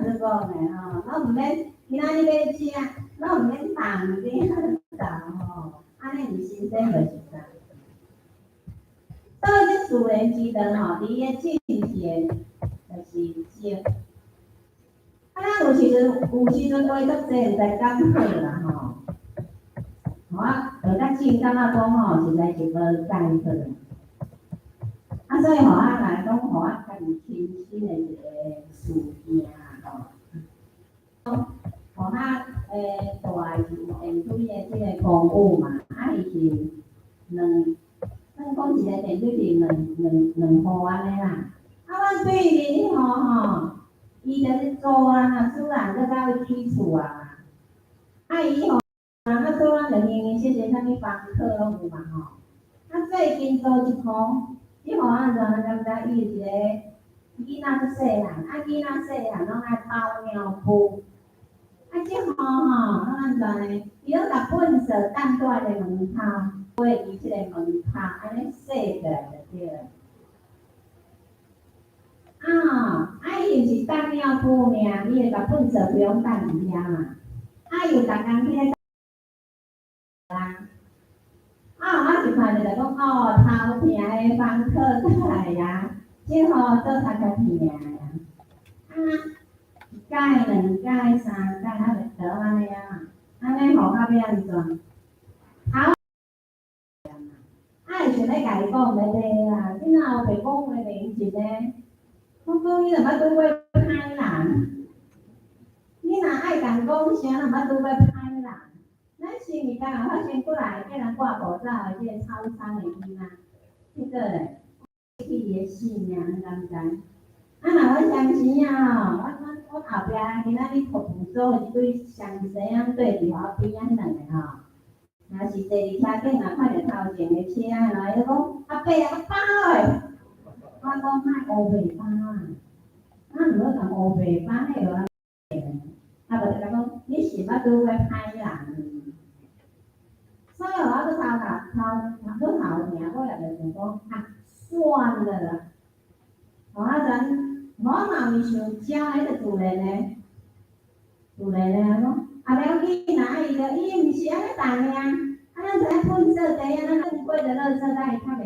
这个呢吼，咱唔免今仔日要食，咱唔免动啲动吼，安尼毋身体就是啥。所以这自然之道吼，伫个进前就是少。咱有时阵话足济，毋知感好啦吼。就较近感觉讲吼，实在是无介好。所以来讲，家己亲身的一个事件吼。大的是电水的即个公务嘛，伊是咱讲一个电水是两户安尼啦。阮对面吼，伊就是做啊，主人搁到伊起厝啊。伊吼，做咱就年节啥物房客拢有嘛吼。最近做一户，即户咱知伊是一个囡仔足细汉，囡仔细汉拢爱包尿布。即户吼，咱呢？伊拢甲粪扫放在个门口，所以伊即个门口安尼洗过来就对了。伊就是放尿布尔，伊会甲粪扫不用放伫遐嘛。伊有逐工去咧我是看着就讲头疼的房客过来呀，即户做头较疼呀。一届、两届、三届，就倒安尼啊。安尼互到要安怎？会想咧甲伊讲要买啦，你若有白讲话明一个，我讲你若捌拄过歹人，你若爱共讲啥，若捌拄过歹人，咱生日刚好发生过来，叫人挂口罩的即个超商的囡仔，迄个咧，去伊的性命，你敢知？若我相信我后壁今仔日服务组的一对相生仔对伫我边仔两个吼。若是第二车顶，若看着头前的车，然后伊讲阿伯啊，包诶，我讲莫乌白包啊，毋好共乌白包迄落无就讲你是捌拄过歹人，所以我都头听，我也就想讲算了啦，我嘛有想教迄个主人呢，讲不要紧啦，伊毋是安尼动呀，咱在粪扫地咱正规的垃圾袋较袂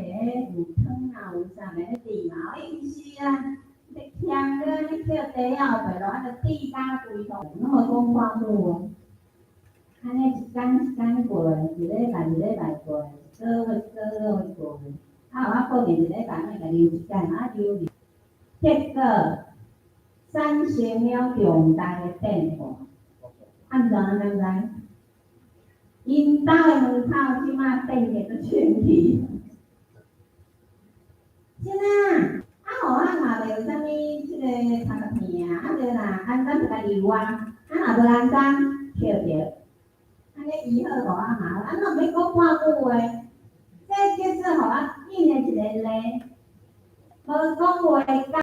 有汤有啥袂滴嘛，伊毋是啊，你添个你叫地后袂落，就滴甲规通，拢无讲看母安尼一天过，一礼拜过，一个月过，我固定一礼拜内甲留一天，留结果产生了重大的变化。按怎知？因兜的门口即马变个全体，真啊！互嘛袂有啥物即个头壳疼对啦，咱就甲留若无安怎捡着，安尼医好互嘛，若免讲看母诶，这叫做印的一个例，无讲话上大，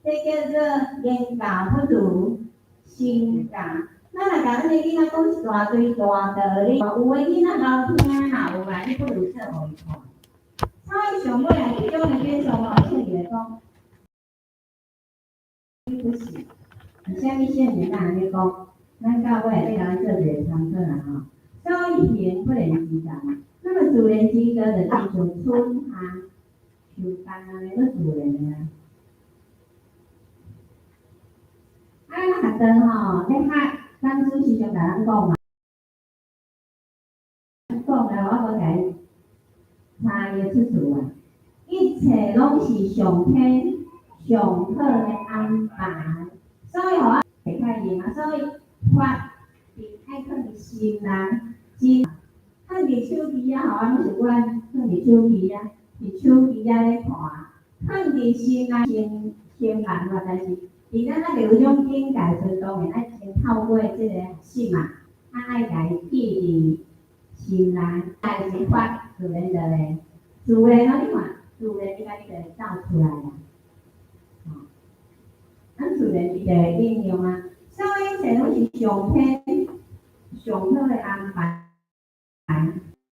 这叫做言教不如身教。咱若甲咱的囡仔讲一大堆大道理，有的囡仔老听啦，有来你不如说互伊看。所以上尾啊，迄种的变数出来讲，不是，啥物现象咱安尼讲，咱到尾要甲咱做一个参考啦吼。所以行不能之道，那么自然之道就是像春夏秋冬安尼，都自然的啊。学堂吼，咧咱主持就甲咱讲嘛，讲了我甲伊查个出处啊，一切拢是上天上好的安排，所以互会较严啊，所以法律爱放伫心内，放伫手机啊，互阮是阮放伫手机啊，伫手机啊咧看，放伫心内千万万，但是。伫咱有种境界时，当然爱先透过即个信嘛，爱家记伫心内，但是法自然的咧，自然你看，自然应该就会走出来啦。咱自然就会应用啊，所以一切拢是上天上好的安排。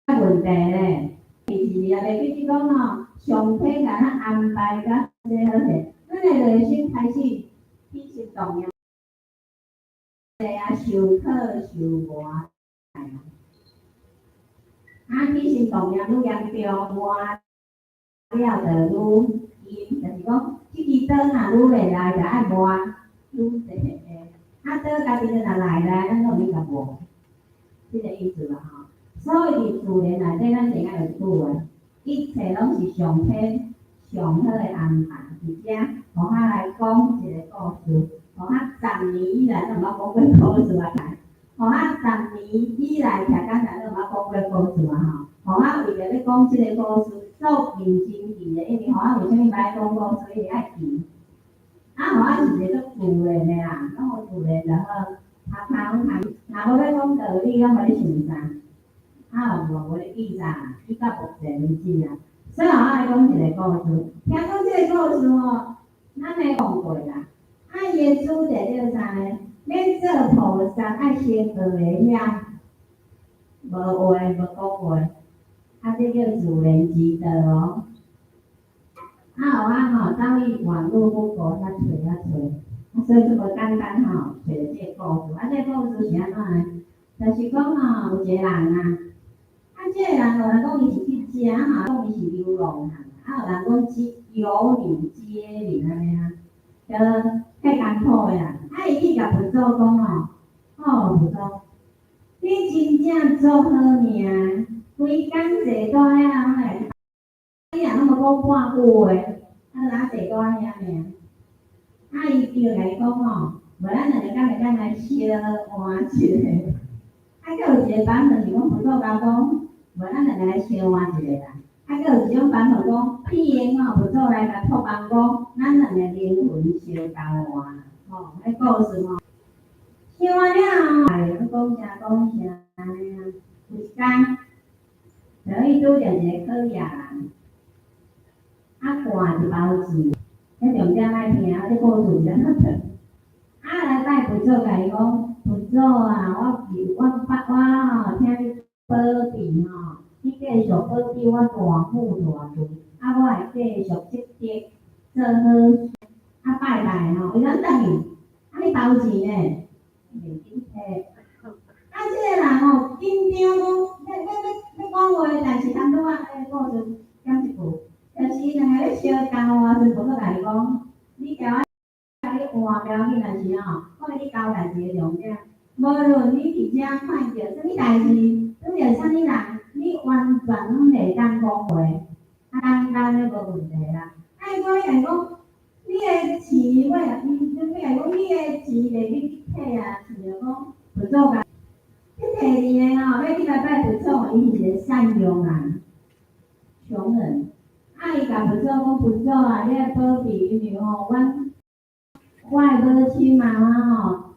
问题咧，其实也袂去讲吼，上天甲咱安排甲最好势。咱尼就先开始起心动念，受讨受磨，起心动念愈严重，磨了就愈严，就是讲这支刀若愈袂来，就爱磨愈细个，刀家己就若来咧，咱就免甲磨，即个意思啦吼。所以伫自然内底，咱怎样有拄诶？一切拢是上天上好诶安排，而且互我来讲一个故事，互我10年以来都毋捌讲过故事啊！互我10年以来徛刚才都毋捌讲过故事啊！吼，互我为着咧讲即个故事，做认真记诶，因为互我为虾米毋爱讲故事，因为爱记。互我是一个足自然诶人，拢有自然就好。若无要讲道理，拢无咧想啥。无咧记啥，记到目前为止啊。所以我来讲一个故事，听讲这个故事吼，咱没讲过啦。伊的主题叫啥呢？免做菩萨爱先学会晓，无话无讲话，这叫自然之道哦。我走去网络Google遐找，所以就无简单吼，找这个故事。这个故事是安怎呢？就是讲吼，有一个人啊。这个人有人讲伊是去食讲伊是流浪汉，有人讲游女街里安尼啊，较艰苦诶啦。伊去甲佛祖讲佛祖，你真正做好命，规工坐在遐，你若拢无讲半句话，哪坐在遐尔？伊就甲伊讲无咱两个今日咱来相换一个。还有一个版本是讲佛祖甲讲。无咱两个来相换一个啦，佫有一种版本讲，譬如佛祖来甲托梦讲，咱两个灵魂相交换，迄故事相换了后，讲啥安尼啊。有一天，就伊拄着一个讨厌人，掼一包钱，迄重点莫听，这故事是安怎？来拜佛祖甲伊讲，佛祖啊，我听你保庇你继续保庇我大富大贵，我会继续积极做好，拜拜伊讲等于，你投钱呢？袂紧摕。这个人紧张要讲话，但是当拄故事讲一句，就是两个咧相交时，佛祖甲伊讲，你甲我你换标紧，但是我甲你交代一个重点，无论你伫遮看到啥物代志，遇到啥物人，你完全拢袂当讲话，简单咧无问题啦。我甲伊讲，你的钱我甲你甲伊讲，你的钱袂去摕啊，是着讲佛祖甲。第二个要去来拜佛祖，伊是一个善良人，穷人。伊甲佛祖讲，佛祖啊，你来保庇，因为我的母亲妈妈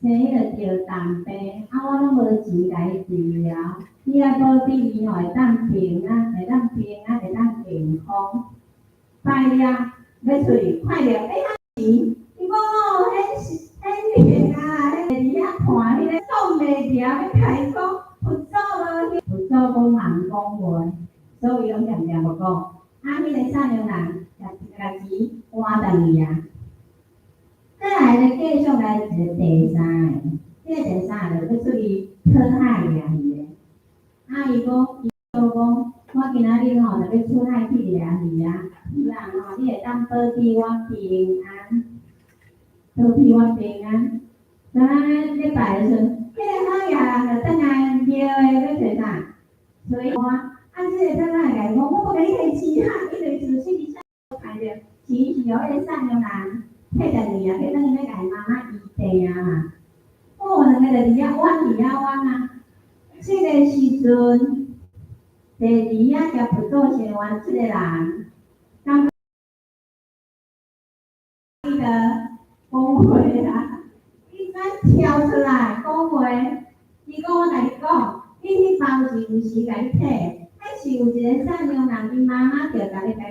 生迄个着重病，我拢无钱甲伊治疗，你来保庇伊会当平安，会当健康。拜了，要出去看着，钱，伊讲迄面啊，伫遐看迄个挡袂住，要甲伊讲佛祖无，佛祖讲人讲话，所以拢念念无讲。迄个善良人甲钱换转去啊。再来咧，继续来一个第三个，这个第三个就要出去讨海掠鱼的。伊讲，我今仔日就要出海去掠鱼啊！人你会当保庇我平安，保庇我平安。咱咧拜的时阵，迄个好野人就等来钓的要做啥？所以这个等来甲伊讲，我甲你摕钱啊！伊就自信一下看着，钱是由迄个善良人。摕转去啊，摕转去要甲伊妈妈医病啊嘛。两个就伫遐弯伫遐弯啊。这个时阵，第二甲佛祖相换，这个人，伊就讲话啦，伊才跳出来讲话。伊讲我甲你讲，你迄包钱毋是甲你摕，是有一个善良人，伊妈妈着甲你讲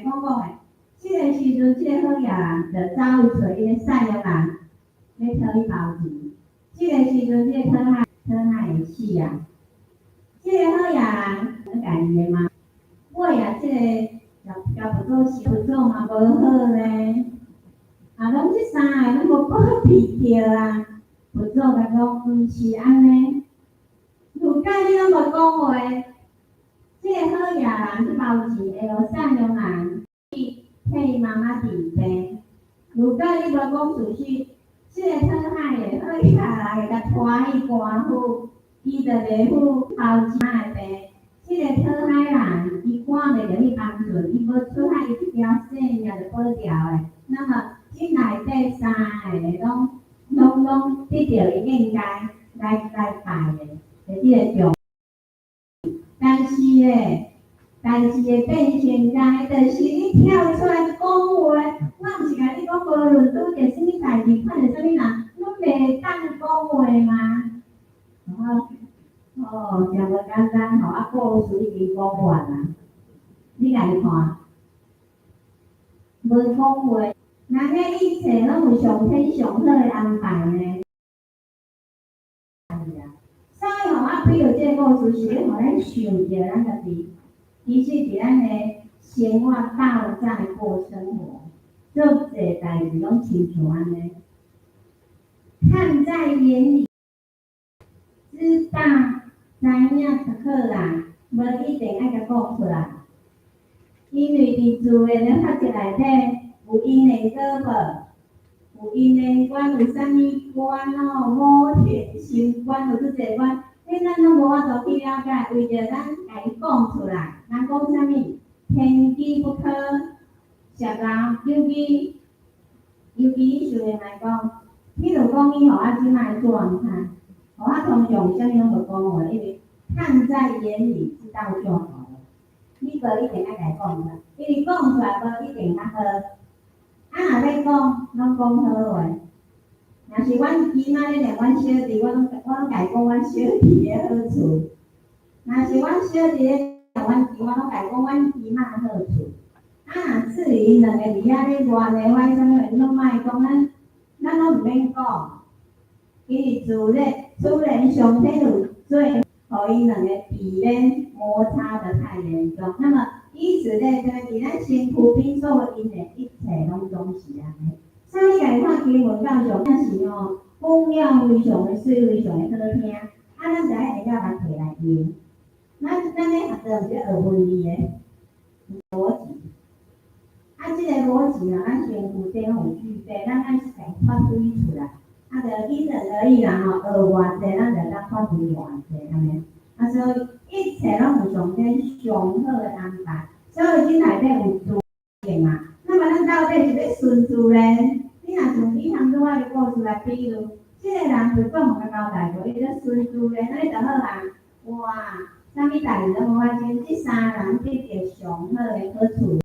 诶。这个时阵，这个好野人就走去找伊个善良人，要讨伊包钱。这个时阵，这个讨海会死啊！这个好野人甲伊个妈，我呀，这个甲佛祖嘛无好咧。拢即三个拢无保庇着啊。佛祖甲讲，毋是安尼。如果你拢无讲话，即个好野人去包钱，会互善良人替妈妈治病。如果你无讲事实，即个讨海的好野人会甲拖去官府，伊就袂赴包钱的病。即个讨海人，伊赶袂着去帮助，伊无出海，伊一条性命就保掉的。那么，即内底三个拢得到应该来拜的，就即个重。但是咧，变现在就是你跳出来讲话，我毋是甲你讲无论拄着什么代志，看着什么人，拢袂当讲话嘛。真无简单吼，故事已经讲完啦。你家己看，无讲话，人个一切拢有上天上好的安排呢。所以吼，比如这个故事是咧，互咱想着咱家己，其实伫咱的生活斗在过生活，做侪代志拢亲像安尼，看在眼里，知道知影就好啦，无一定爱甲讲出来。因为伫自然的法则内底，有因的果报，有因的关，有啥物关哦，五田心关，有拄侪关。咱拢无法度去了解，为着咱家己讲出来，人讲啥物？天机不可泄露，尤其以事业来讲，譬如讲你互我即摆状态，互我通常啥物拢无讲话，因为看在眼里知道就好了。你无一定爱家讲出来，因为讲出来无一定较好。若要讲，拢讲好话。若是阮姨妈咧念阮小弟，我拢家讲阮小弟的好处；若是阮小弟咧念阮姨，我拢家讲阮姨妈的好处。若至于因两个伫遐咧乱咧，我啥物拢莫讲，咱拢毋免讲，因为自然上天有做，互因两个避免摩擦得太严重。那么以此类推，伫咱身躯边所有因的一切拢总是安尼。所以家己看经文到上正是吼，风调非常的水，非常的好听。咱就爱会晓把摕来用。咱咧学着毋是学文理的逻辑。即个逻辑咱身躯底拢有具备，咱爱家发挥出来。就因人而异啦吼，学偌济，咱就当发挥偌济安尼。所以一切拢有上天上好的安排。所以即内底有自然嘛。那么咱到底是要顺自然？你若从以前拄仔的故事来比如，即个人就讲互甲交代过，伊咧顺自然，安尼就好啊。哇，啥物代志都无发生，即三人得到上好的好处。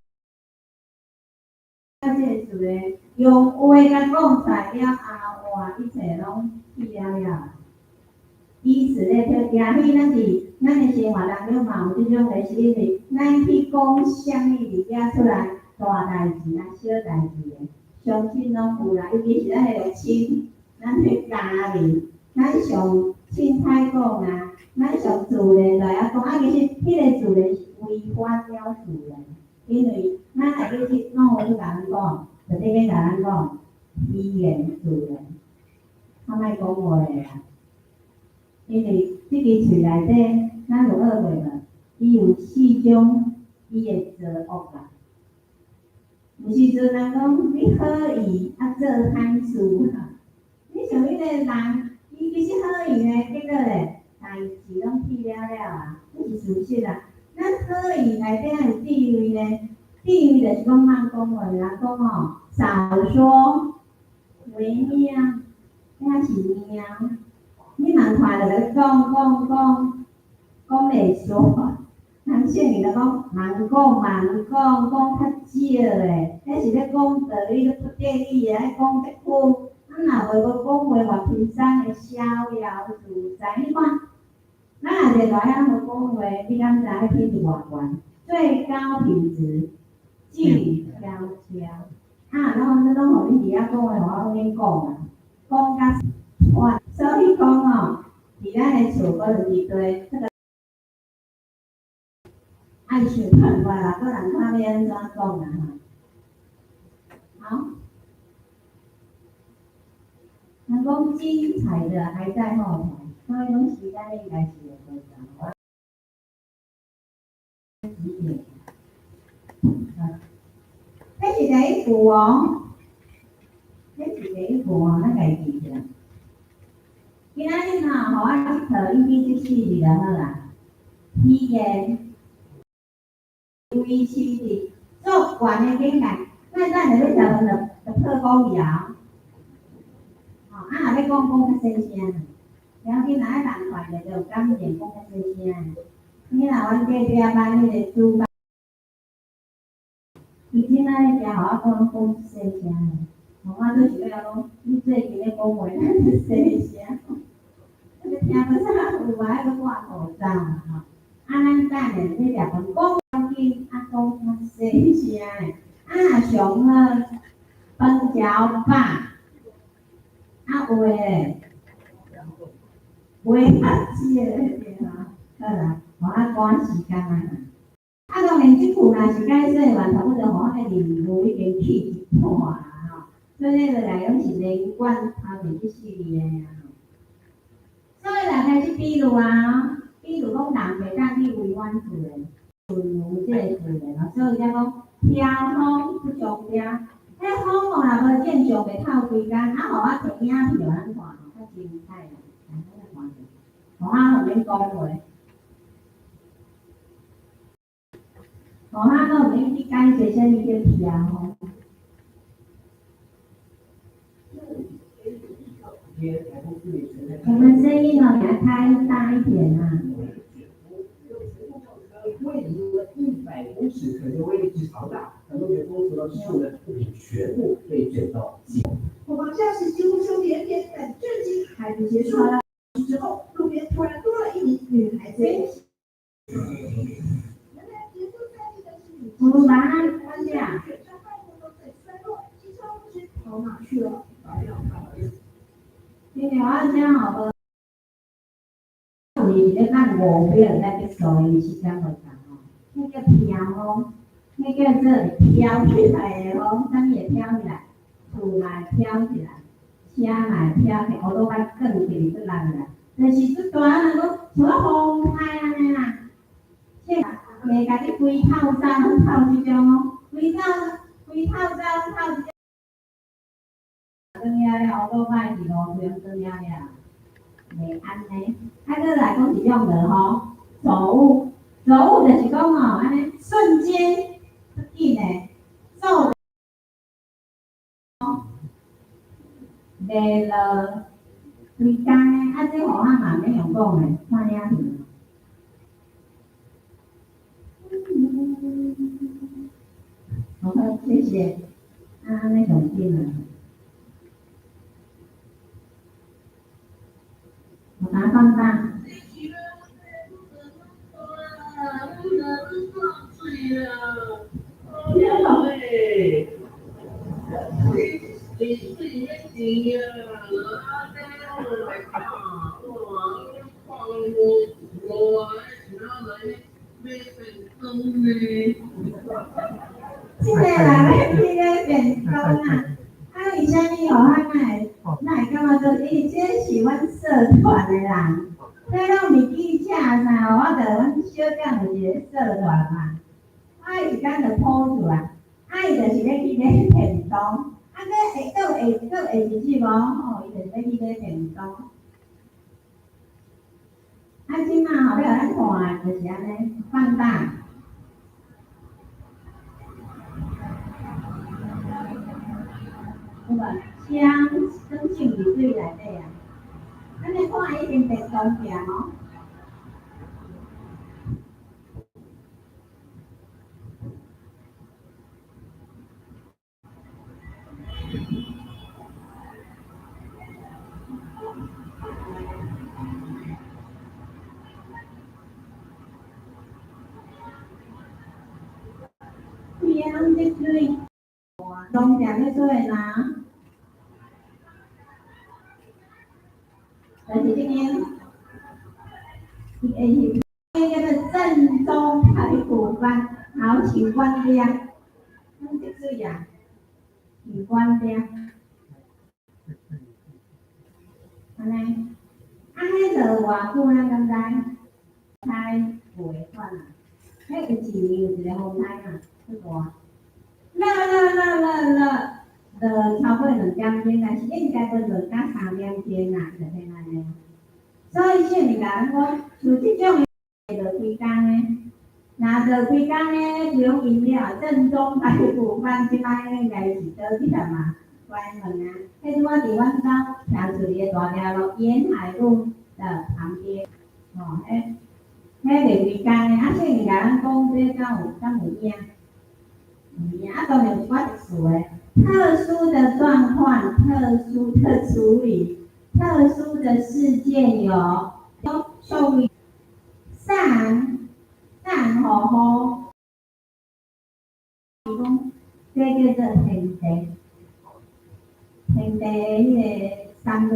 即个自然用话甲讲出来了后，哇，一切拢去了。以此类推，也许咱的生活当中嘛有即种的，是因为咱去讲啥物物件出来，大代志啊、小代志的，相信拢有啦。尤其是咱的亲，咱的家人，咱上凊彩讲啊，咱上自然来啊讲，其实迄个自然是违反了自然，因为咱来去弄去甲人讲，就得去甲人讲语言自然，他莫讲话的啦。因为即个喙内底，咱有学过嘛，伊有四种伊的作恶啦。有时阵人讲你好意做歹事哈，你像迄个人，伊其实好意呢，结果咧代志拢去了啊，这是事实啊。咱好意内底有地位呢，地位就是讲莫讲话啦，讲吼少说为妙，遐是妙。你人看着咧讲袂说，人说你就讲人讲讲较少诶，迄是咧讲道理咧不得已诶，爱讲结久，若袂讲话，平常会逍遥自在。你看，咱若在大遐无讲话，你敢知影品质偌悬？最高品质静悄悄。然后你拢互你伫遐讲话，我拢免讲啊，讲甲哇，所以讲吼，伫咱的厝嗰就是对这个爱想办法啦，个人看要安怎讲啦。好，人讲精彩的还在后头，所以拢时间应该是会非常。几点？这是第一步哦，这是第一步哦，咱家记着。今仔日吼，互我一套1B14就好啦。语言、OECD 做悬的境界，咱要条就特讲谣。哦，若要讲较细声，了囡仔人快就感觉讲较细声。你若阮隔壁班迄个主班，伊今仔日常互我讲细声，我就是要讲，你最近咧讲话咱是细声，你听不啥有爱搁挂口罩吼。咱等下你条讲要紧，讲较细声诶。上好饭条饭。有诶，话较少诶，好啦，互我赶时间啊。当然即句若是解说完，差不多互我迄人物已经起一半啦吼。所以咧，内容是连贯头前即4字诶啊。所以来开始比如啊，比如讲人袂当去委婉字诶，有即个字诶咯。所以才讲飘风不重标。迄风哦，若无见象袂透规工，互我摕影片咱看吼，较精彩啦，互我后面讲话，互我后面去解释啥物叫飘风。我们声音哦，给它开大一点啊。位移为100公尺，可见威力之强大。很多员工除了事物的物品全部被卷到机。我方驾驶几乎兄弟连连，但震惊还没结束。之后，路边突然多了一名女孩子。我们把它关掉。跑哪去了？今天我讲好无？伊咧咱5秒在结束的时间会长哦，迄叫飘风，迄叫做飘起来的风，啥物会飘起来？厝嘛会飘起来，车嘛会飘起来，乌多摆更起来，人啦，就是做大人讲像个风台安尼啦，即袂甲你规透早拢透即种哦，规透早拢透即种。转了了，乌多摆是路边转了了。袂安尼，啊，搁来讲一种的吼，走物就是讲吼，安尼瞬间出紧诶，做袂落规工诶，啊，这互我嘛免用讲诶，看影片。好，谢谢，安尼上紧啊。我把它放大。这个啦，这个变高啦。为虾米互我会感觉说，这是阮社团的人，这拢袂记请啥，我着阮小店就是一个社团嘛，我时间就抛出来，伊就是要去买便当，搁下一句无吼，伊就是要去买便当。即马吼，要咱看就是安尼放大。有无？枪装进伫水内底啊！安尼看已经变东片哦。枪在水，东片在水啦。就是这边，叫做正宗排骨饭，好请关掉，咱这水啊，请关掉。安尼，迄落偌久咱敢知？台袂款啊，迄有一年有一个风台啊，最大，落超过2点钟，但是应该要落到3点钟啦，就天安尼。所以说，甲咱讲，像即种的落几工的，若落几工的，这种饮料正宗排骨饭，即摆应该是倒去啊嘛？关门啊！迄拄仔伫阮兜徛厝里的大条路沿海路的旁边，迄袂几工的，所以甲咱讲这敢有影？有影，当然有一寡特殊的。特殊的状况，特殊的处理，特殊的事件有属于散吼吼，这叫做天地。天地迄个三律，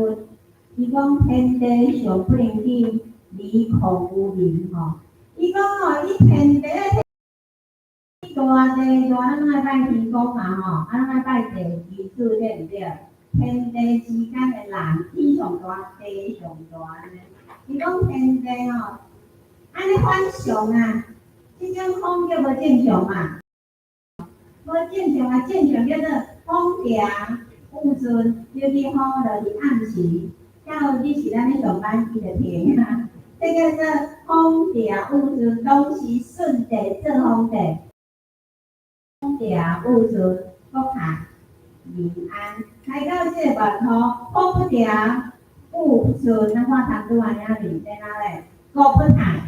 伊讲天地上不能去离空有灵吼。伊讲伊天地大地大，咱爱拜天公嘛吼，咱爱拜地基主对毋对？天地之间的人，天上大，地上大安尼。伊讲天地吼，安尼反常啊，即种风叫无正常嘛，无正常啊，正常叫做风调雨顺，尤其好就伫暗时，到你是咱咧上班，伊就停啊。这叫做风调雨顺，拢是顺地做风地。风调雨顺，国泰民安。来到这个版图，风不调雨顺，咱看读安尼面在哪咧？国不泰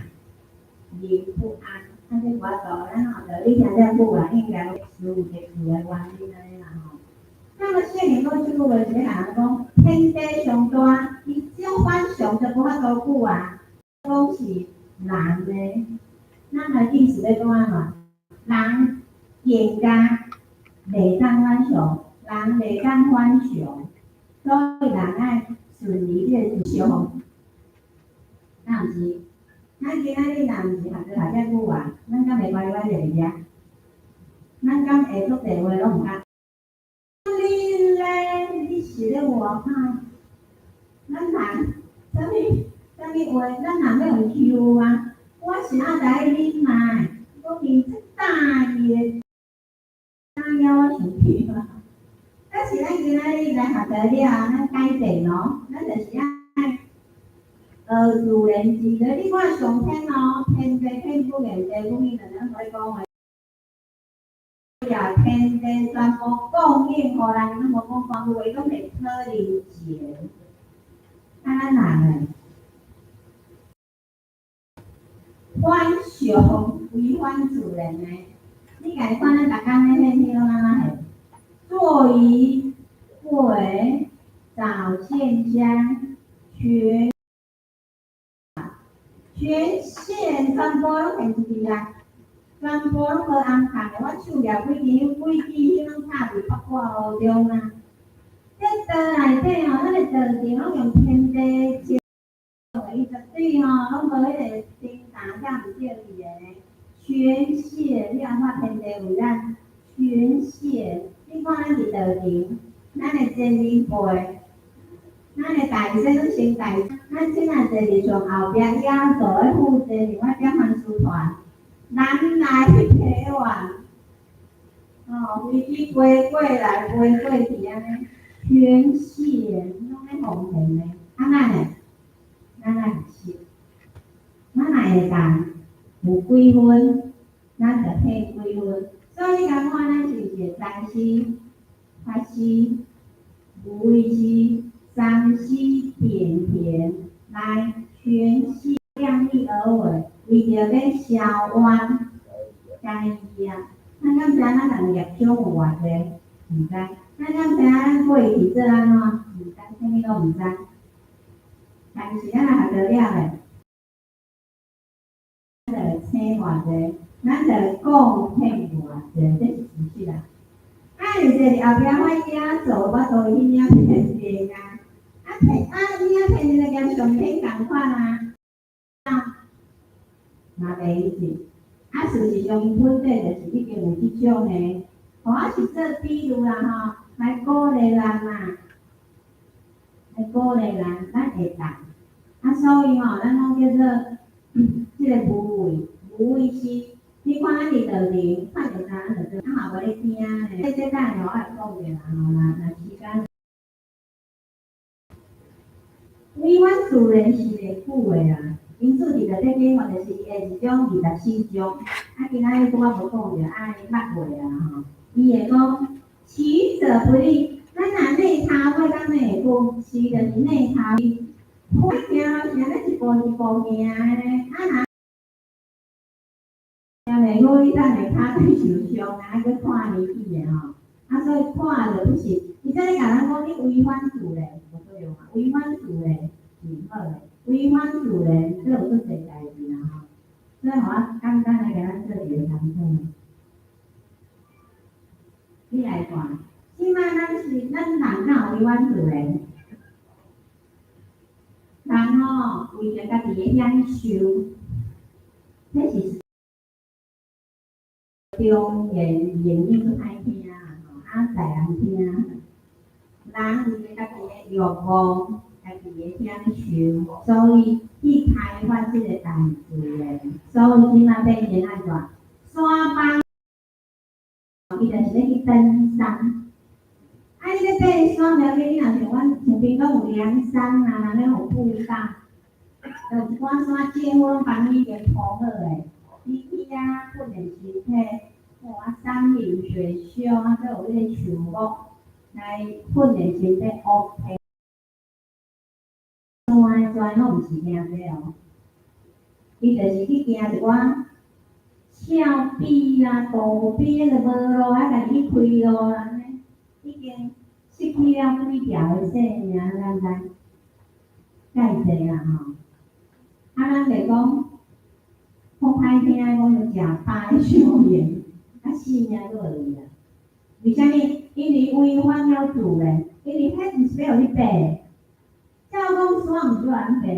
民不安。咱这我做，咱后头你听这句啊，应该有特殊的原因安尼啦吼。那么现在讲这句话是要人讲天地上大，伊这种反常就无法度久啊。讲是人咧，咱的意思要怎啊嘛？人严加袂当反常，人袂当反常，所以人爱顺利个事项，那毋是？咱今仔日若毋是学这句话，咱敢会乖乖坐遮？咱敢会做电话拢毋敢？你咧，你是咧外口？咱人啥物话？咱人要用 Q 啊！我是仔知恁嘛，我面这大个。我生气啦！但是咱今仔日来学着了，咱改变咯，咱就是爱自然之的。你看上天哦，天地天不言地，不伊两人在讲的，呀，天地全部供应互人，咱无讲光话，拢会讨人钱。咱人反常违反自然的。你家看咱逐工咧迄种啊嘿，坐于鬼早现香，全线全部拢现出去啊，全部拢无红空的。我手举几支迄种插伫八卦湖中啊。这道内底吼，咱的道场拢用天地接，伊绝对吼拢无迄个叮当遮毋对去的。全线，你若看天地为咱全线，你看咱伫道场，咱的前面辈，咱的大师拢先大，咱即下坐伫上后壁，伊啊做咧负责另外点番书团，南来北往，飞机飞过来飞过去安尼，全线拢咧奉献的，咱呢？咱是，咱会当。有几分，咱就退几分。所以你讲看，咱是毋是禅师、法师、无畏师、上师、点来全系量力而为，为着要消冤解义啊！咱敢知咱人业障有偌济？毋知。咱敢知咱过去做安怎？毋知，啥物都毋知。但是咱学着了嘞。听偌济，咱就讲听偌济，这是事实啦。有一个后壁我囝做，我做伊囝骗钱啊，伊囝骗钱就跟上天共款啊，嘛袂是。事实上伊本底就是已经有即种的，是做比如啦吼，来鼓励人嘛，来鼓鼓励人，咱会当。所以咱拢叫做即个无为，无为是，你看咱伫道理，看着咱就做，嘛无咧惊咧。这等下我来讲者啦，若时间。委婉自然是袂久的啦，因此伫着这边或者是伊的一种24种，今仔日拄我无讲着，8月啊伊会讲取者不利，咱若内头尾甲内部，是就是内头好行，现在一步一步行咧，袂好，你等下骹在受伤啊，去看年纪的所以看着不是，伊再甲咱讲你违反自然，无作用啊，违反自然是好的，违反自然这有做侪代志啦所以我简单来甲咱做一个参考。你来看，即摆咱人哪有违反自然？人为着家己的享受，这是中言语爱听在人听。人为着家己的欲望，家己的享受，所以去开发这个大自然。所以即摆变成安怎？山邦，伊就是咧去登山。你咧爬山了，你若像阮像边拢有凉山啊，人咧互布搭，就一寡山政府拢帮你已经铺好诶。你去训练身体，山林水秀都有迄个树木来训练身体 OK。专拢毋是惊这伊就是去惊一寡峭壁啦、道边就无路，家己去开路啦，已经失去了几条的性命，咱介济啦咱袂讲歹听讲就食歹伤命，死命佫会去啊。为虾米？因为违反了自然，因为迄毋是要你爬。照讲山毋是咱爬咧，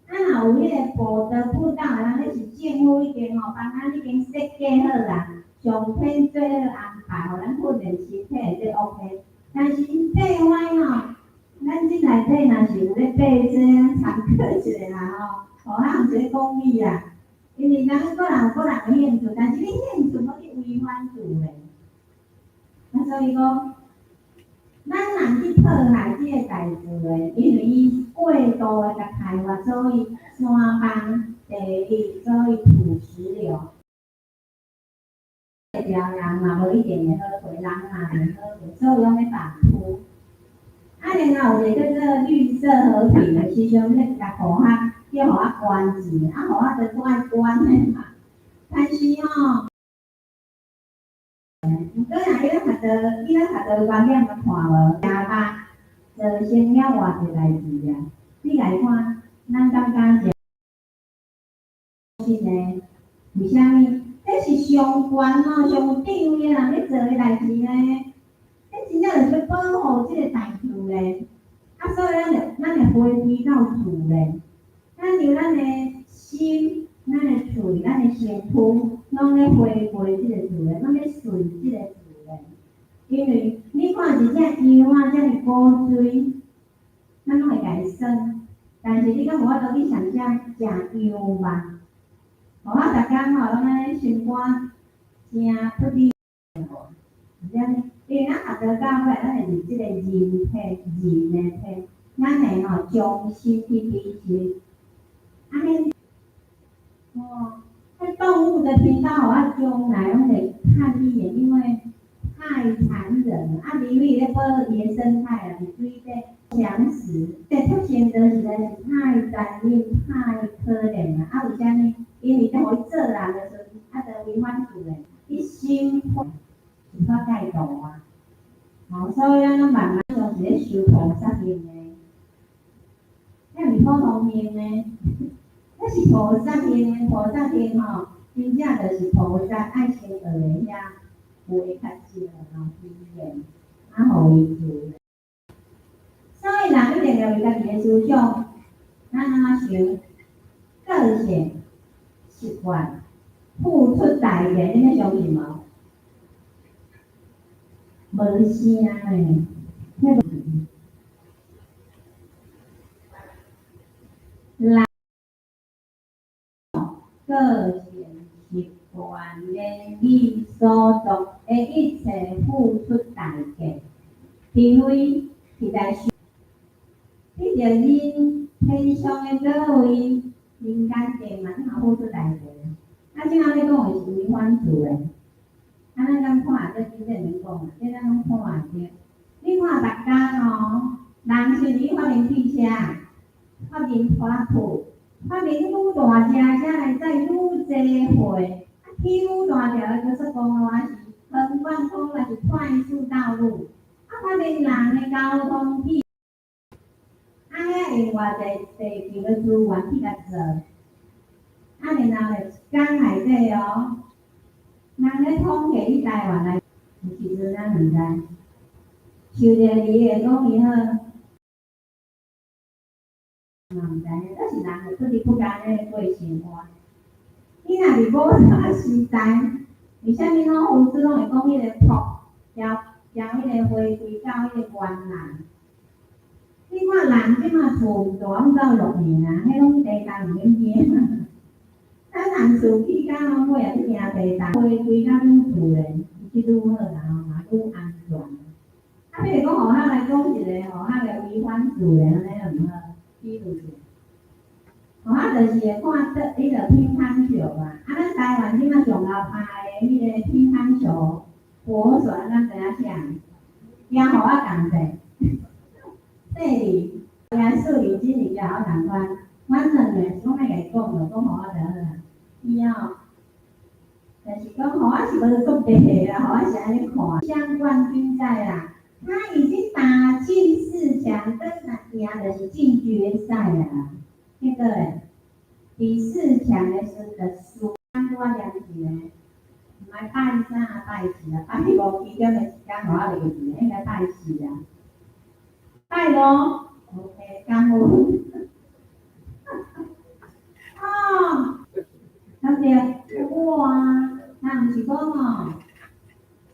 若有迄个步道步道的人，迄是政府已经帮咱已经设计好啦，上天做好安排，互咱训练身体这 OK。但是爬歪咱即内底若是有咧爬这参考一下啦互咱有一个讲理啦。因为人个人的兴趣，但是你兴趣要去违反自然。所以讲。咱人去破坏这个大自然，因为伊过度的甲开发，所以山崩地裂，所以土石流。一条人嘛无一定会好过，人嘛会好过，所以拢要保护。然后有一个叫做绿色和平的，时常咧甲互叫互关钱，互就做爱关的嘛。但是毋过若伊咧学到观念都看无，就成了偌济代志啊！你来看，咱感觉是呢，为虾米？这是上悬上顶的人咧做的代志呢？这真正就是保护这个大自然。所以咱就回归到自然，咱由咱的心、咱的嘴、咱的身躯，拢咧回归这个自然，拢咧顺这个自然。因为你看一只羊遮尔古锥，咱拢会甲伊耍，但是你敢无法度去想象食羊肉？互我逐工拢安尼心肝真不利，是安尼。因为咱学到教会，咱会是即个人体的体，咱会将心去理解。迄动物的频道，互我将来拢会看一眼，因为太残忍了。人类咧保伊的生态啊，是水底强食，这出现的实在是太残忍、太可怜了。为虾米？因为当伊做人的时阵，就违反自然，伊心是煞介度啊。所以咱慢慢像是咧修菩萨行的，遐毋普通行的，那是菩萨行的。菩萨行真正就是菩萨爱心学的遐。有会较少经验，互伊做。所以人一定要为家己的思想，咱想个性、习惯、付出代价，你要相信无？无声诶，个性、习惯、言语、所作的一切付出代价，并非是在你着因天上的各位人间地嘛，你付出代价。即仔咧讲的是违反自然，咱敢看这真正免讲啊，这咱拢看着。你看大家哦，人是你发明汽车，发明拖铺，发明愈大车才来载愈济货，起愈大条的高速公路还是横贯公路还是快速道路，发明人的交通体。用偌济地球的资源去甲做，然后咧讲内底哦，人咧统计去台湾来，其实咱毋知，受着伊会讲伊好，嘛毋知，这是人自己不甘的过生活。你若是无啥时代，为虾米拢胡子拢会讲迄个朴，调迄个回归到迄个原来？你看人即马厝大，拢走6年啊，迄拢地动毋免惊。咱人厝起甲拢尾也去惊地动，回归到愈自然，是愈好啦，嘛愈安全。譬如讲，互咱来讲一个互咱个违反自然安尼毋好，比如是，互咱就是会看迄个乒乓球嘛，咱台湾即马上老拍的迄个乒乓球国手，咱知影啥？也互我共者。第二，也数理真理较好共款，阮两个是讲来甲伊讲就讲互我就好啦。以后，就是讲互我是无做白啦，互我是安尼看。像冠军赛啦，他已经打进4强，跟赢就是进决赛啦。那个第4强的时的输，我了解咧，毋爱拜3拜4啦，拜5期间的时间互我了解，应该拜4啦。拜5 ，OK， 感恩。哦，对不对？哇，那毋是讲哦，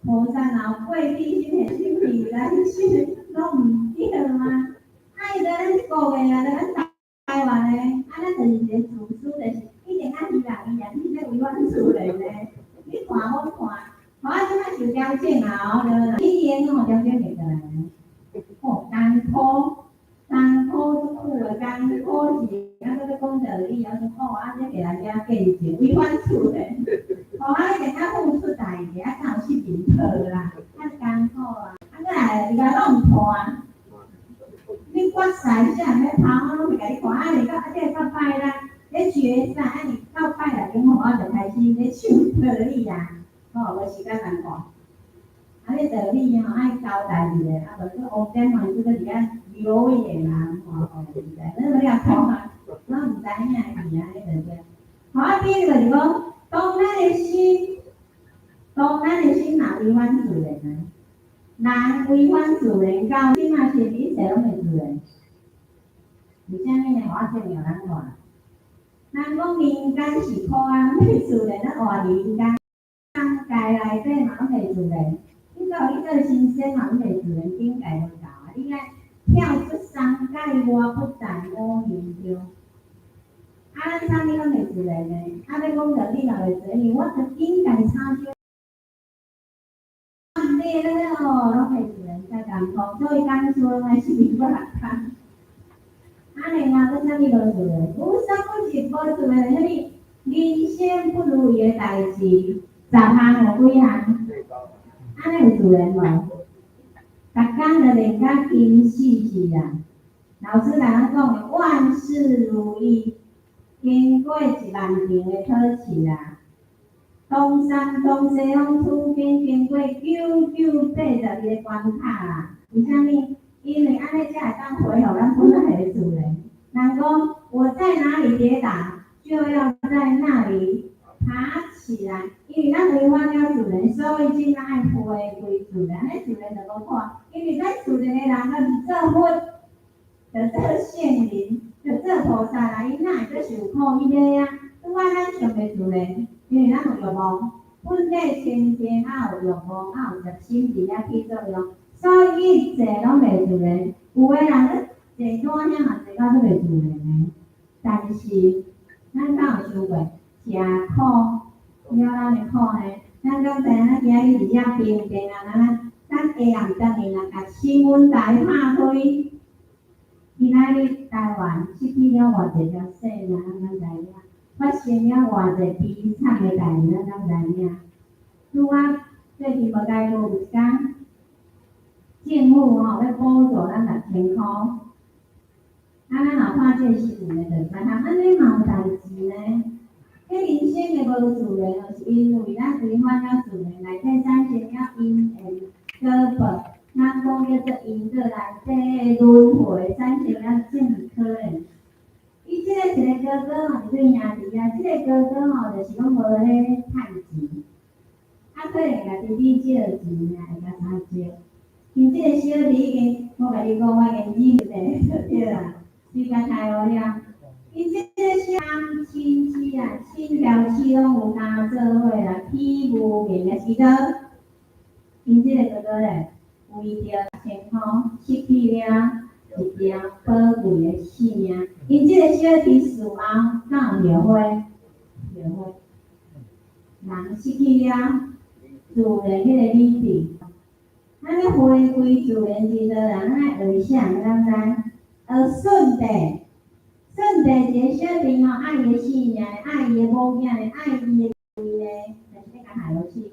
菩萨老贵必心的心理来去，拢毋对吗？伊在咱国的啊，在咱台湾的，咱就是一个自私，就是一定爱欺人伊啊，你这违反自然的。你看我看，我即摆受调整啊，对，语言哦调整袂过来。哦，艰苦足久的艰苦是，咱搁咧讲道理，啊，说哦，这给人家见证，违反自然。哦，你定甲付出代价，才有失明课啦，艰苦啊，搁来伊甲弄破。你决赛啥人要跑，我拢会甲你看，你到这到摆啦，咧决赛，你到摆内面我就开始咧唱道理啊，无时间难看。你道理爱交代伊个，无说乌点嘛，即个伫遐流言啦，毋知，咱要了看啊，咱毋知影是安尼对不对？比如就是讲，当咱的心若违反自然啊，人违反自然，到即马是一切拢袂自然。为虾米呢？我证明咱看，咱讲人间是苦啊，袂自然，咱活人间，世界内底嘛拢袂自然。你做新鲜嘛，袂自然境界就够啊！你爱跳出三界外，不在我心中。咱啥物拢袂自然的，要讲着你若袂自然，我着境界差少。你咧吼，拢袂自然，才艰苦，所以讲出来是袂好看。尼嘛，搁啥物无自然？有啥物是无自然？啥物人生不如意的代志，10项有几项？安尼有自然无？逐工就练甲金死去啊！老师甲咱讲的万事如意，经过1万遍的考试啊，东山东西方出经经过982个关卡啦。为虾米？因为安尼才会当回互咱本来的自然。人讲我在哪里跌倒，就要在那里爬起来，因为咱违反了自然，所以真爱回归自然。咱自然就无看，因为咱自然的人，咱是做佛，就做圣人，就做菩萨啦，伊哪会做受苦？伊个啊，拄仔咱上袂自然，因为咱有欲望，本体先天啊有欲望，啊有食心伫遐起作用，所以一切拢袂自然。有个人咧坐单遐嘛坐到都袂自然的，但是咱敢有想过？食苦，了咱的苦呢。咱刚才咱今日伫遮平平啊，咱下暗顿去若甲新闻台拍开，今仔日台湾失去了偌济条性命，咱知影，发生了偌济悲惨的代志，咱知影。拄啊，最近无该有一天，政府要补助咱6000块。咱若看这新闻的，就知影安尼嘛有代志呢。迄人生的无自然，就是因为咱违反了自然内底产生了因缘果报。咱讲叫做因果内底的轮回，产生了正可能。伊即个一个哥哥吼，是对兄弟啊，即个哥哥吼，就是讲无咧趁钱，可能甲弟弟借钱啊，会甲他借。因即个小弟已经，我甲你讲，我已经认得就对啦。时间太无了，伊即个乡亲戚啊，亲条戚拢有相做伙啦，屁股面的时阵，因即个哥哥咧，为着6000块，失去了一条宝贵的性命。因即个小弟事后哪有后悔？后悔，人失去了自然迄个理智，咱咧回归自然时阵，人爱学啥？咱知？顺地一个小弟吼，爱伊的性命，爱伊的某囝，爱伊的位咧，就是要甲害落去。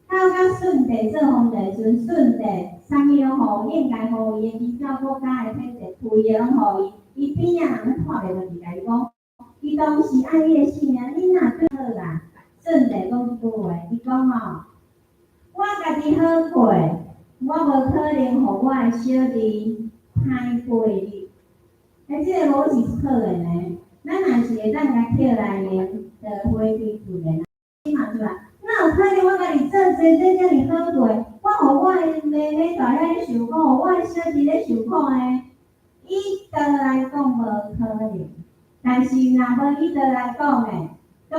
到顺地做皇帝时，顺地啥物拢互应该互伊的依照国家的体制，规个拢互伊。伊边仔人看袂落去，甲伊讲，伊当时爱你的性命，你哪对好啦？顺地讲一句话，伊讲吼，我家己好过，我无可能互我的小弟歹过日。即个逻辑是好的呢，咱若是会当甲捡来呢，就回归自然。你嘛是吧？哪有可能我甲你做遮尔好过，我互我的妹妹大遐咧受苦，互我的小弟咧受苦呢？以道来讲无可能，但是若无以道来讲呢，足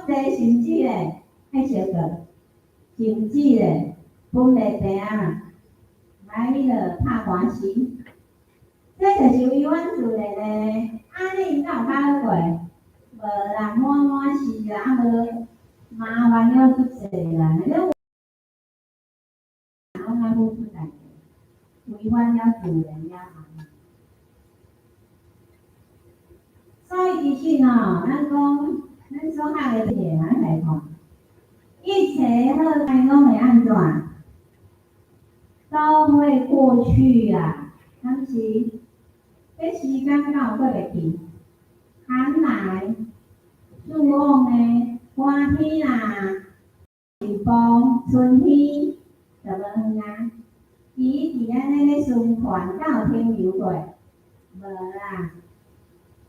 侪甚至咧，迄小个，甚至咧，本地地啊，来迄个拍官司。这就是违反自然的，安尼敢有较好过？无啦，满是啦，无麻烦了足济啦。你拢爱付出代价，违反了自然了。所以其实喏，咱所学的这个，咱来看，一切好歹拢会安怎？都会过去啊，但是。这时间敢有过袂去？寒来暑往的，寒天啦，秋风，春天就无远啊。伊伫安尼咧循环，敢有停留过？无啦，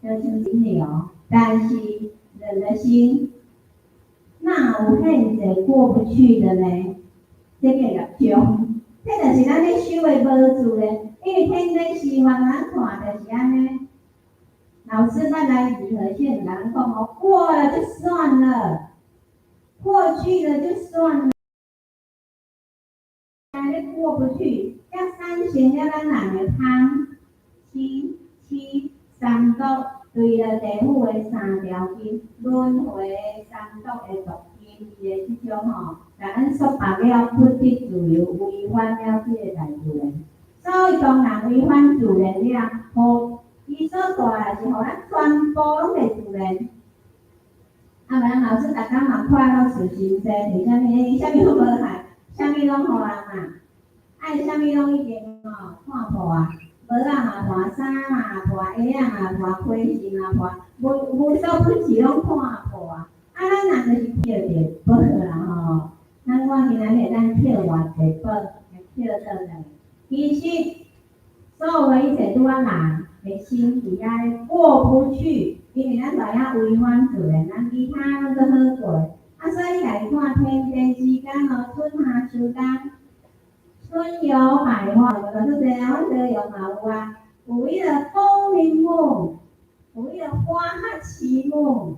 就像金流。但是人的心，哪有遐济过不去的呢？这个业障，这就是咱咧修的无自然。因为天真希望咱看就是安尼，老师咱来离合线，人讲哦，过了就算了，过去了就算了，但是过不去，要三贤要咱人的汤七三毒，对了地府的3条经，轮回三毒的毒经，伊的即种吼，甲咱束缚了，不得自由，违反了这个大自然。所以当人违反自然了，互伊所带来是互咱全部拢袂自然。啊，咱老师逐工嘛快乐自心生，是啥物？啥物拢无害，啥物拢互人嘛，爱啥物拢已经吼看破啊，帽仔嘛破，衫嘛破，鞋仔嘛破，盔饰嘛破，无所不至拢看破啊。啊，咱人就是捡着宝啦吼，咱我今仔日咱捡偌济宝，捡倒来。其实，所有的一切拄啊人的心伫遐过不去，因为咱知影违反自然，咱其他拢都好过。啊，所以家己看天地之间哦，春夏秋冬，春有百花，有个是这样，我这个有嘛有啊，有迄个风铃木，有迄个花旗木，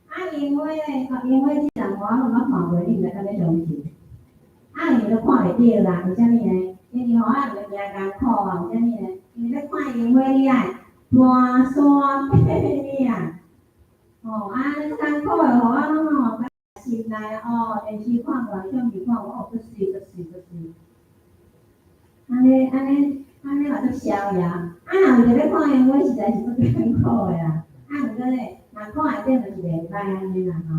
啊，樱花咧，樱花即阵我拢捌看过，你毋知敢要相信？啊，因为都看袂着啦，为虾米呢？因为吼，啊，着行艰苦啊，有啥物呢？因为咧看樱花，你爱大山背啊，安辛苦的，互我拢心内电视看外，相片看我，足水。安尼嘛足逍遥。若有一个看因，我实在是足艰苦的啦。毋过咧，若看会顶就是袂歹安尼啦吼。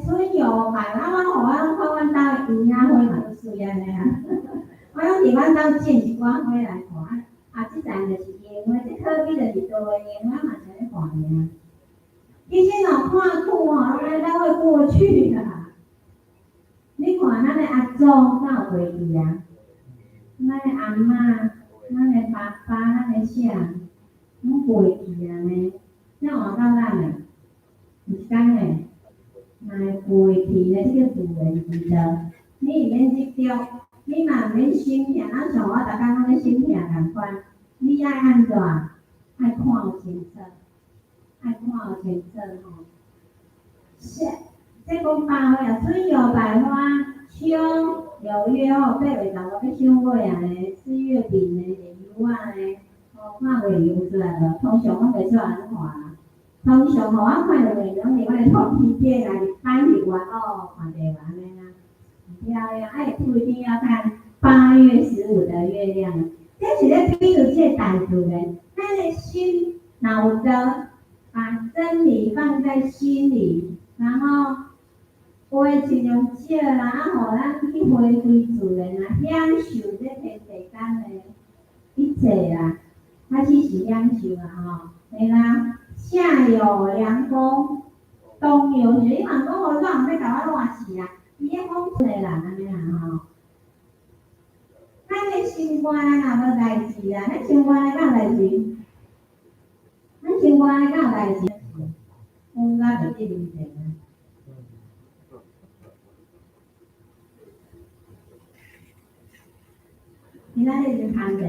春游嘛，我互我看阮兜的园仔花嘛足水安尼啊。我拢伫阮兜种一寡花来看，即阵就是樱花，即科比就是倒的樱花嘛，是咧看尔。其实若看久拢咱会过去啦。你看咱的阿祖哪有袂记啊？咱的阿嬷、咱的爸爸、咱的啥，拢袂记啊呢？怎换到咱的？毋是讲诶，若会袂记咧，即个自然知道。你免执着，你嘛免心痛。咱像我逐工拢咧心痛共款，你爱安怎？爱看有清楚，爱看有清楚吼。是，这讲百花啊，春游百花，秋有约8月头要赏花啊咧，4月底呢就油啊咧，看月油出来无？通常我袂出来看啦。通常互我看到月亮伫我的头皮顶啊，摆日完看地完安尼啊，漂亮。不一定要看8月15的月亮，这是咧比喻这代志咧，咱的心若有得把真理放在心里。然后花尽量少啦，互咱去回归自然啦，享受这天地间的一切啦，开始是享受啦对啦。夏有凉风，冬有雪，你若讲我热，毋要甲我热死啊！伊咧讲出来啦，安尼啦咱的生活若无代志啊，咱生活哪有代志？咱生活哪有代志？讲甲就一面前啊。今仔日是摊者，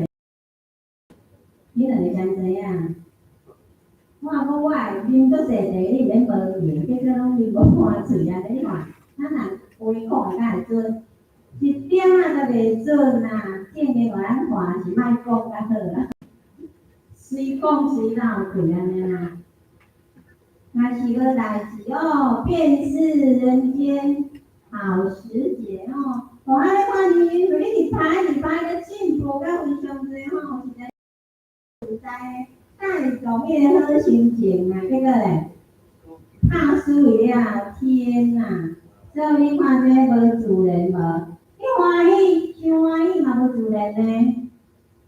你两个真济啊？我讲我会啉足济茶，你免无闲，结果拢啉无半嘴啊！你看，咱若话讲敢会准，一点仔都袂准啊！见面互咱看是莫讲较好啦，随讲随闹去安尼啦。若是无代志便是人间好时节我爱看你，你一排的进步甲非常多实在实在带动迄个好心情啊，结果咧，拍水了，天哪！所以你看这无自然无？你欢喜，伤欢喜嘛无自然呢？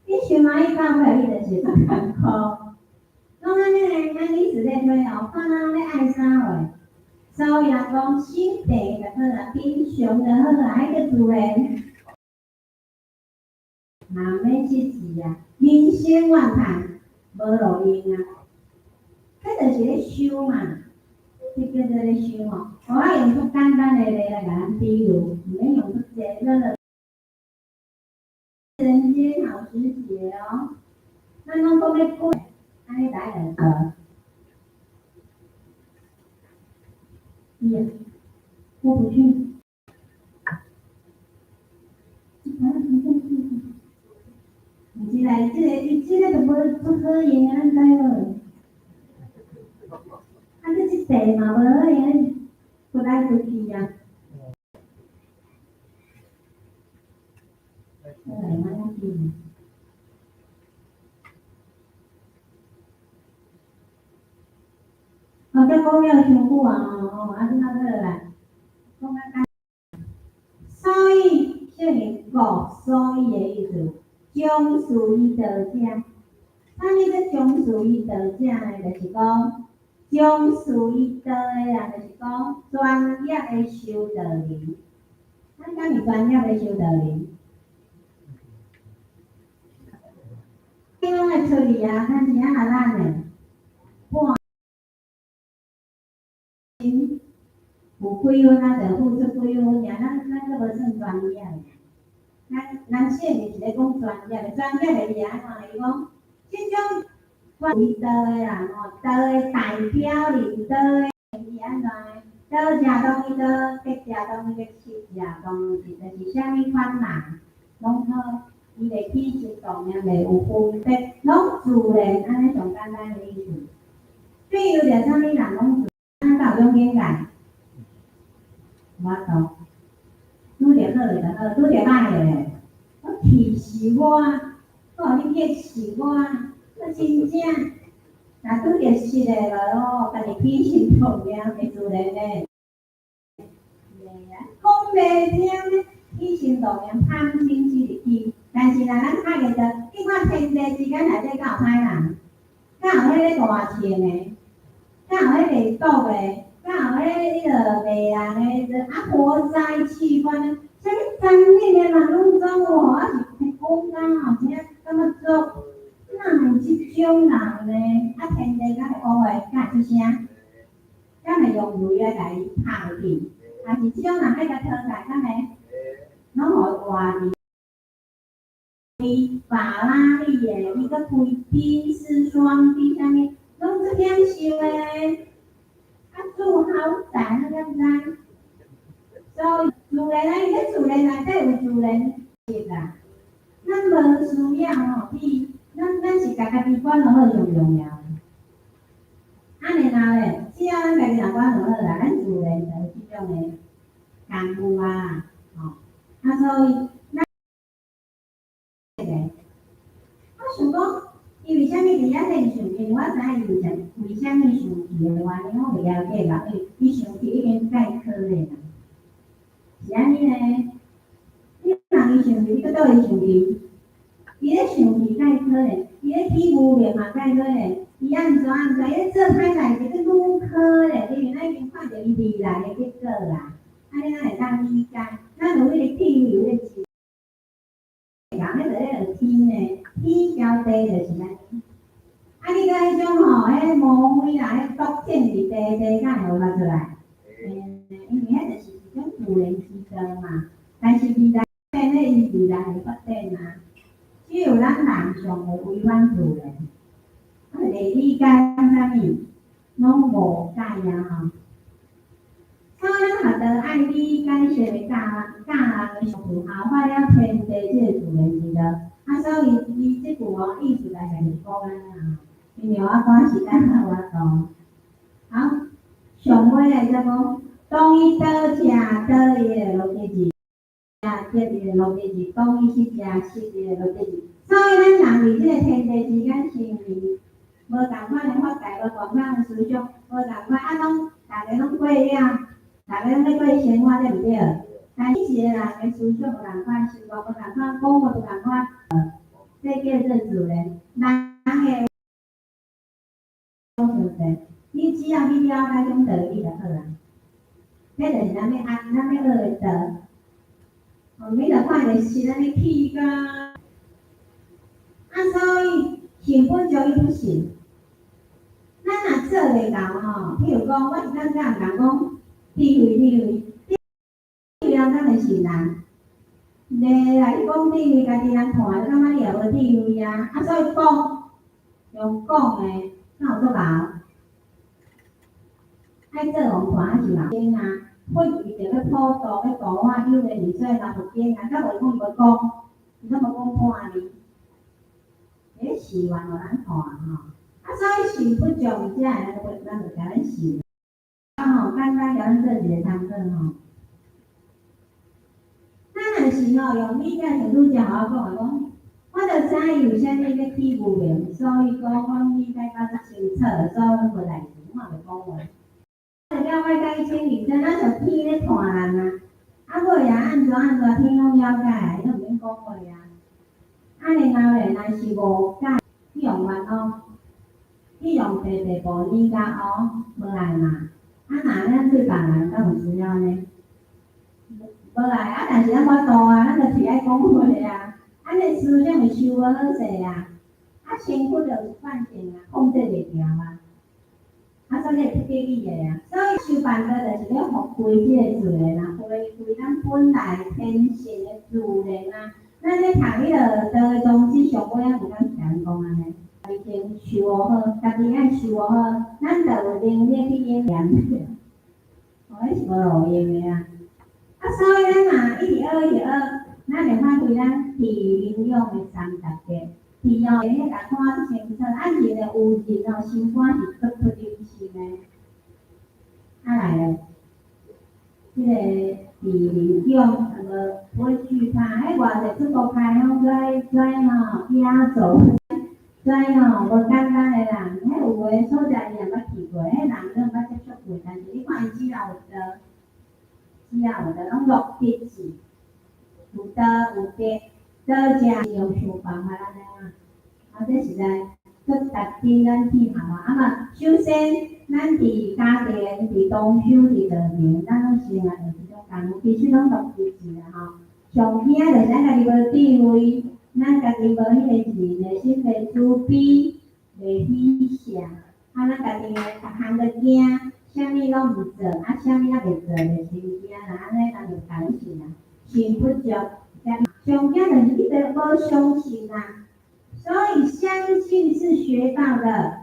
你伤欢喜到尾，你就是足艰苦。拢安尼咧，咱一直咧推看咱咧爱啥话。所以人讲心地就好啦，平常就好啦，迄个自然，嘛免失志啊，人生万叹，无路用啊，迄就是咧修嘛，这叫做咧修我用出简单的来甲咱比喻，毋免用出济个。人间好时节咱拢讲咧过，安尼来两个。过不去。即个就无足好用啊，咱知无？即地嘛无好用，过来过去啊。来慢慢听。这讲了伤久啊怎好来？讲啊所以所以的意思，将属于道者。啥物叫将属于道者呢？就是讲将属于道的人，就是讲专业的修道人。咱敢是专业的修道人？你拢会出力啊，看是啊咱的，有几分啊？就付出几分尔，咱佫无算专业的。咱现在是咧讲专业的，专业的是安怎？伊讲，即种为道的人道的代表领导的是安怎的？道食当伊道，别食当伊别食东西，就是啥物款人拢好，伊的起心动念袂有分别，拢自然，安尼上简单的意思。比如着啥物人拢自然，有种境界，我懂。拄着好就好，拄着歹的，我气死我，我互你激死我，我真正。若拄着实的咯，家己起心动念会自然的。讲袂听，起心动念贪心之入去，但是若咱看见着，你看天地之间内底敢有歹人，敢有迄个大钱的，敢有迄个赌的，敢有迄个卖人的，活灾气氛，啥物残忍的人拢总有，还是讲敢真感觉做，哪有即种人呢？天地敢会讲话，敢会出声，敢会用雷来甲伊拍落去？还是即种人爱甲讨债，敢会拢互外地法拉利的，伊个开宾士双 B 啥物，拢这点想的，住豪宅那个知？所以自然啊，伊个自然内底有自然的啦，咱无需要吼，咱是家己管就好上重要。安尼哪咧？只要咱家己若管就好啦，咱自然就有即种的功夫啊，吼。所以咱想讲，伊为虾米伫遐练上去？我知影伊为虾米上去的原因，我袂了解啦。伊上去已经介可怜啦，是安尼呢？你人伊上去，你搁倒伊上去？伊咧上去介可怜，伊咧起污名嘛介可怜，伊安怎，伊咧做歹代志，佫愈可怜。因为咱已经看到伊未来的结果啦，安尼咱会当理解。咱有迄个体有迄个字，讲迄个迄个天呢，天交地就是安尼。你甲迄种吼，迄魔鬼啦，迄毒箭伫地敢会有发出来？因为迄就是一种自然之道嘛。但是未来迄伊未来会发展啊，只有咱人上会违反自然。袂理解啥物，拢无解啊吼。所以咱学着爱理解些的教人的上句，后发了天地即个自然之道。所以伊即句意思来是讲安尼。因为我赶时间我讲，好，上尾来则讲，当伊倒食倒伊的落地字，食伊的落地字，当伊去食伊的落地字。所以咱人伫即个天地之间是无共款的发财，无共款的思想，无共款拢大家拢过了，大家拢咧过生活，对毋对？但是一个人的思想无共款，生活无共款，讲话无共款，这叫做自然。人的你只要你了解种道理就好啦。迄就是咱要学的道。你著看着是安尼气甲，所以成本就伊不行。咱若做袂到吼，譬如讲，我是咱甲人讲，地位了，咱会是人。你来讲地位，家己人看，感觉你也无地位啊。所以用讲的，哪有做老？爱做王看还是老经啊？或伊就要普渡，要度我有诶二岁老佛经啊，甲无讲伊无讲，伊怎无讲判哩？迄誓愿互咱看吼。所以信不重者，咱就甲咱信。简单甲咱做一个参考吼。咱若是用理解程度正好讲，我就知伊有啥物要起无明，所以讲我理解到遮清楚，所以我无代志，我也袂讲话。了解甲伊清理真，咱就天咧看人啊，尾啊安怎天拢了解，伊都毋免讲话啊。安尼后咧，若是无解，去用冤枉，去用地步理解哦，无来嘛。若咱对别人敢有需要呢？无来但是咱法度咱就是爱讲话啊。尼思想会收无好势啊，身躯就有惯性啊，控制袂牢啊。所以会不给力的呀。所以修办的就是要发挥这个自然啊，发挥咱本来天性的自然啊。咱咧读迄个道的宗旨上尾，咱有敢听讲安尼，已经修好，家己爱修好，咱就有能力去应验。迄是无路用的啊。所以咱若一直学，咱会发挥咱治营养的三大点。治哦，迄甲看清楚，啊人的有人哦，心肝是足足灵性的。啊来咧，即个治营养，不会惧怕，迄偌济出国开放跩吼，亚洲跩吼，无简单的人，迄有诶所在伊也捌去过，迄人都捌接触过，但是你看伊只要有的拢落地气。有道有德，做食用想办法安尼啊。啊，这实在佫达成咱天下啊嘛。首先，咱伫家庭、伫动手、伫道场，咱拢生活着即种工，其实拢独自治啦吼。上惊就是咱家己无智慧，咱家己无迄个人的心袂慈悲、袂喜舍，啊，咱家己逐项着惊，啥物拢毋做，啊，啥物也袂做，就是惊啦，安尼咱就担心啦。信不足，上惊就是你得无相信啊，所以相信是学到的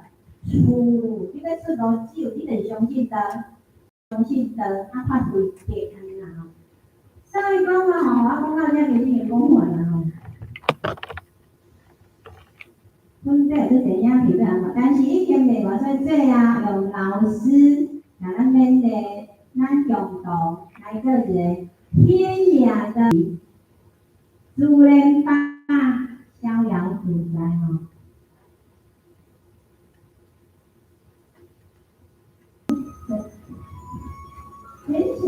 出路。你要出路只有你得相信的，啊发挥德安尼啦吼。所以讲嘛吼，我讲到遮就是讲完啦吼。阮这个是电影片啊嘛，但是已经袂话说这啊，用老师让咱勉励，咱共同来做一个天涯的自然吧，逍遥自在吼。贤贤，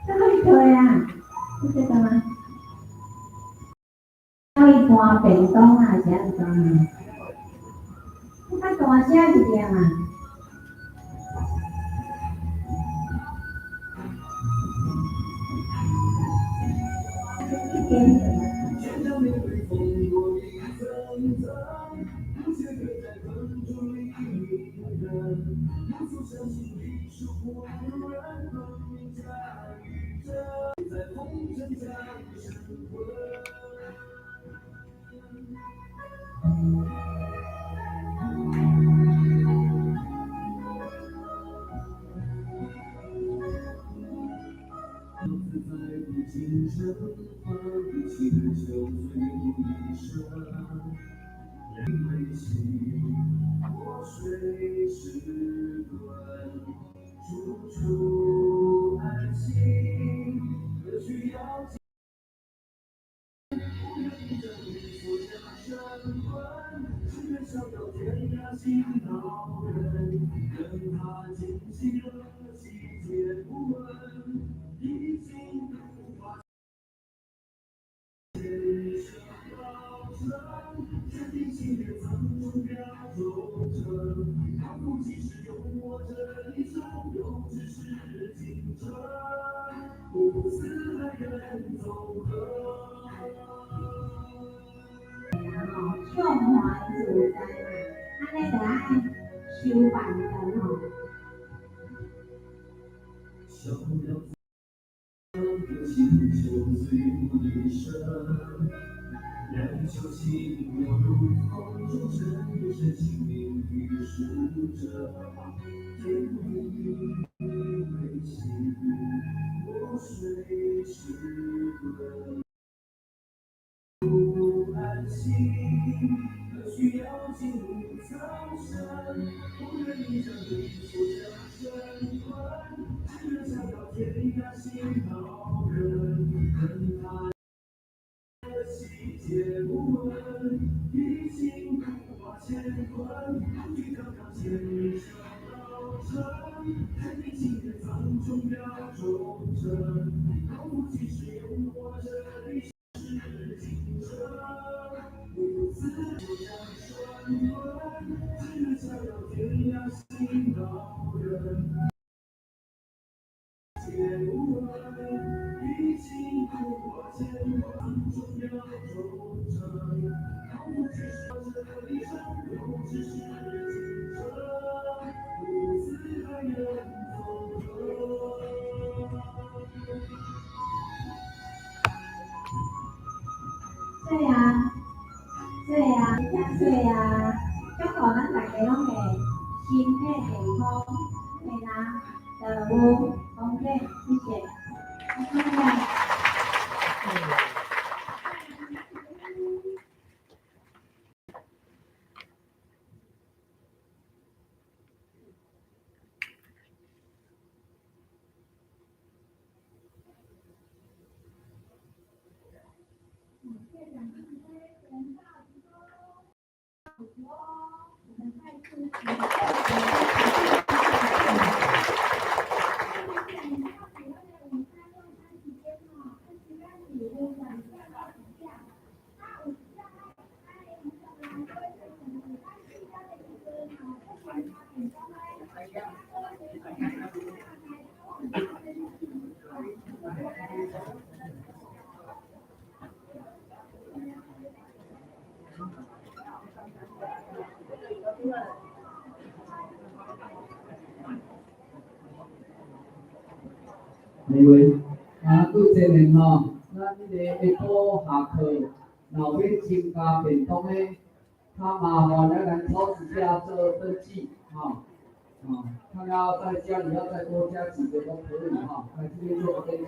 这么贵啊？你知道吗？要一盘便当啊，是安怎啊？你较大声一点啊！畅怀自在嘛，安尼就爱修办的吼。对啊，祝福咱大家拢会身体健康，会啦，福丰盛，谢谢。每位对这年吼，咱迄个下晡下课，若要增加便当的，较麻烦的，咱超市下做登记，看要在家里要再多加几个都可以，来这边做个登记。